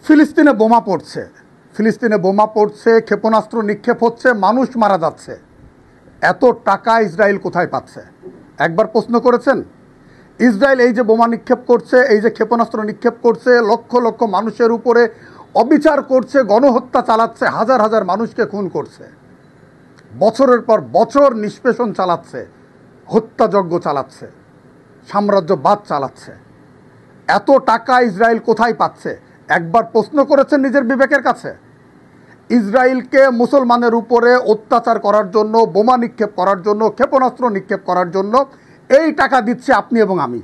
ফিলিস্তিনে বোমা পড়ছে, ফিলিস্তিনে বোমা পড়ছে, ক্ষেপণাস্ত্র নিক্ষেপ হচ্ছে, মানুষ মারা যাচ্ছে। এত টাকা ইসরায়েল কোথায় পাচ্ছে? একবার প্রশ্ন করেছেন? ইসরায়েল এই যে বোমা নিক্ষেপ করছে, এই যে ক্ষেপণাস্ত্র নিক্ষেপ করছে, লক্ষ লক্ষ মানুষের উপরে অবিচার করছে, গণহত্যা চালাচ্ছে, হাজার হাজার মানুষকে খুন করছে, বছরের পর বছর নিষ্পেষণ চালাচ্ছে, হত্যাযজ্ঞ চালাচ্ছে, সাম্রাজ্যবাদ চালাচ্ছে। এত টাকা ইসরায়েল কোথায় পাচ্ছে? একবার প্রশ্ন করেছেন নিজের বিবেকের কাছে? ইসরায়েলকে মুসলমানের উপরে অত্যাচার করার জন্য, বোমা নিক্ষেপ করার জন্য, ক্ষেপণাস্ত্র নিক্ষেপ করার জন্য এই টাকা দিচ্ছে আপনি এবং আমি।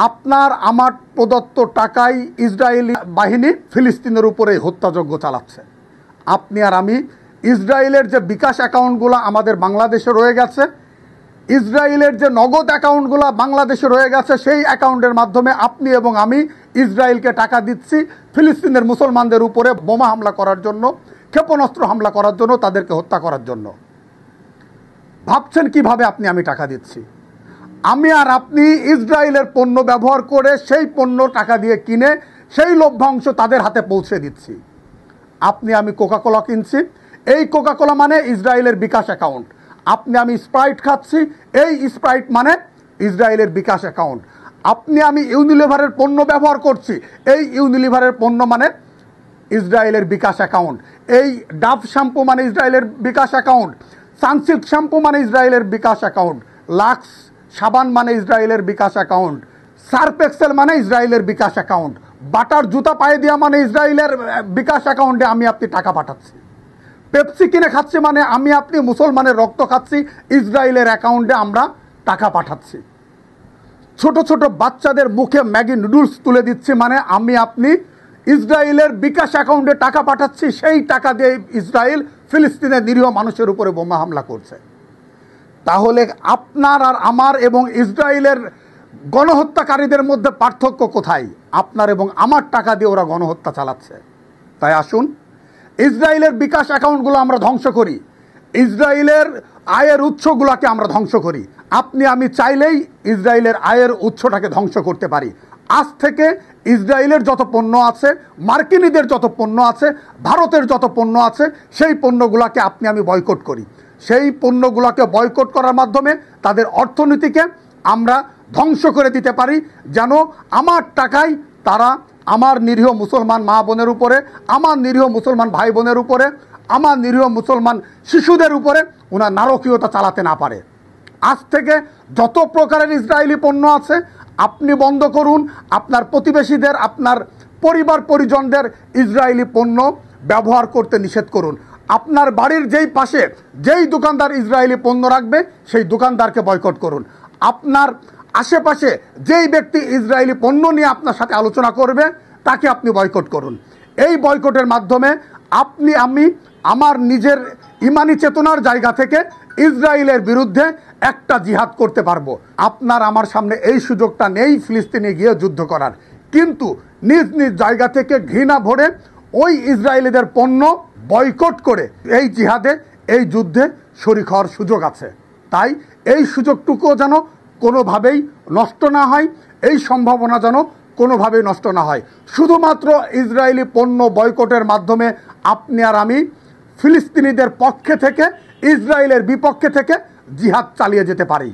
আপনার আমার প্রদত্ত টাকায় ইসরায়েলি বাহিনী ফিলিস্তিনের উপরে হত্যাযজ্ঞ চালাচ্ছে। আপনি আর আমি ইসরায়েলের যে বিকাশ অ্যাকাউন্টগুলো আমাদের বাংলাদেশে রয়ে গেছে, ইসরায়েলের যে নগদ অ্যাকাউন্টগুলো বাংলাদেশে রয়ে গেছে, সেই অ্যাকাউন্টের মাধ্যমে আপনি এবং আমি ইসরায়েলকে টাকা দিচ্ছি ফিলিস্তিনের মুসলমানদের উপরে বোমা হামলা করার জন্য, ক্ষেপণাস্ত্র হামলা করার জন্য, তাদেরকে হত্যা করার জন্য। ভাবছেন কিভাবে আপনি আমি টাকা দিচ্ছি? আমি আর আপনি ইসরায়েলের পণ্য ব্যবহার করে সেই পণ্য টাকা দিয়ে কিনে সেই লভ্যাংশ তাদের হাতে পৌঁছে দিচ্ছি। আপনি আমি কোকাকোলা কিনছি, এই কোকাকোলা মানে ইসরায়েলের বিকাশ অ্যাকাউন্ট। আপনি আমি স্প্রাইট খাচ্ছি, এই স্প্রাইট মানে ইসরায়েলের বিকাশ অ্যাকাউন্ট। আপনি আমি ইউনিলিভারের পণ্য ব্যবহার করছি, এই ইউনিলিভারের পণ্য মানে ইসরায়েলের বিকাশ অ্যাকাউন্ট। এই ডাভ শ্যাম্পু মানে ইসরায়েলের বিকাশ অ্যাকাউন্ট, সানসিল্ক শ্যাম্পু মানে ইসরায়েলের বিকাশ অ্যাকাউন্ট, লাক্স সাবান মানে ইসরায়েলের বিকাশ অ্যাকাউন্ট, সার্ফ এক্সেল মানে ইসরায়েলের বিকাশ অ্যাকাউন্ট, বাটার জুতা পায়ে দেওয়া মানে ইসরায়েলের বিকাশ অ্যাকাউন্টে আমি আপনি টাকা পাঠাচ্ছি। পেপসি কিনে খাচ্ছে মানে আমি আপনি মুসলমানের রক্ত খাচ্ছি, ইসরায়েলের অ্যাকাউন্টে আমরা টাকা পাঠাচ্ছি। ছোট ছোট বাচ্চাদের মুখে ম্যাগি নুডলস তুলে দিচ্ছি মানে আমি আপনি ইসরায়েলের বিকাশ অ্যাকাউন্টে টাকা পাঠাচ্ছি। সেই টাকা দিয়ে ইসরায়েল ফিলিস্তিনের নিরীহ মানুষের উপরে বোমা হামলা করছে। তাহলে আপনার আর আমার এবং ইসরায়েলের গণহত্যাকারীদের মধ্যে পার্থক্য কোথায়? আপনার এবং আমার টাকা দিয়ে ওরা গণহত্যা চালাচ্ছে। তাই আসুন ইসরায়েলের বিকাশ অ্যাকাউন্টগুলো আমরা ধ্বংস করি, ইসরায়েলের আয়ের উৎসগুলোকে আমরা ধ্বংস করি। আপনি আমি চাইলেই ইসরায়েলের আয়ের উৎসটাকে ধ্বংস করতে পারি। আজ থেকে ইসরায়েলের যত পণ্য আছে, মার্কিনীদের যত পণ্য আছে, ভারতের যত পণ্য আছে, সেই পণ্যগুলোকে আপনি আমি বয়কট করি। সেই পণ্যগুলোকে বয়কট করার মাধ্যমে তাদের অর্থনীতিকে আমরা ধ্বংস করে দিতে পারি, যেন আমার টাকায় তারা আমার নিরীহ মুসলমান মা বোনের উপরে, আমার নিরীহ মুসলমান ভাই বোনের উপরে, আমার নিরীহ মুসলমান শিশুদের উপরে ওনার নারকীয়তা চালাতে না পারে। আজ থেকে যত প্রকারের ইসরায়েলি পণ্য আছে আপনি বন্ধ করুন। আপনার প্রতিবেশীদের, আপনার পরিবার পরিজনদের ইসরায়েলি পণ্য ব্যবহার করতে নিষেধ করুন। আপনার বাড়ির যেই পাশে যেই দোকানদার ইসরায়েলি পণ্য রাখবে সেই দোকানদারকে বয়কট করুন। আপনার আশেপাশে যেই ব্যক্তি ইসরায়েলি পণ্য নিয়ে আপনার সাথে আলোচনা করবে তাকে আপনি বয়কট করুন। এই বয়কটের মাধ্যমে আপনি আমি আমার নিজের ইমানি চেতনার জায়গা থেকে ইসরায়েলের বিরুদ্ধে একটা জিহাদ করতে পারবো। আপনার আমার সামনে এই সুযোগটা নেই ফিলিস্তিনে গিয়ে যুদ্ধ করার, কিন্তু নিজ নিজ জায়গা থেকে ঘৃণা ভরে ওই ইসরায়েলিদের পণ্য বয়কট করে এই জিহাদে, এই যুদ্ধে শরীক হওয়ার সুযোগ আছে। তাই এই সুযোগটুকুও যেন কোনোভাবেই নষ্ট না হয়, এই সম্ভাবনা যেন কোনোভাবেই নষ্ট না হয়। শুধুমাত্র ইসরায়েলি পণ্য বয়কটের মাধ্যমে আপনি আর আমি ফিলিস্তিনিদের পক্ষে থেকে, ইসরায়েলের বিপক্ষে থেকে জিহাদ চালিয়ে যেতে পারি।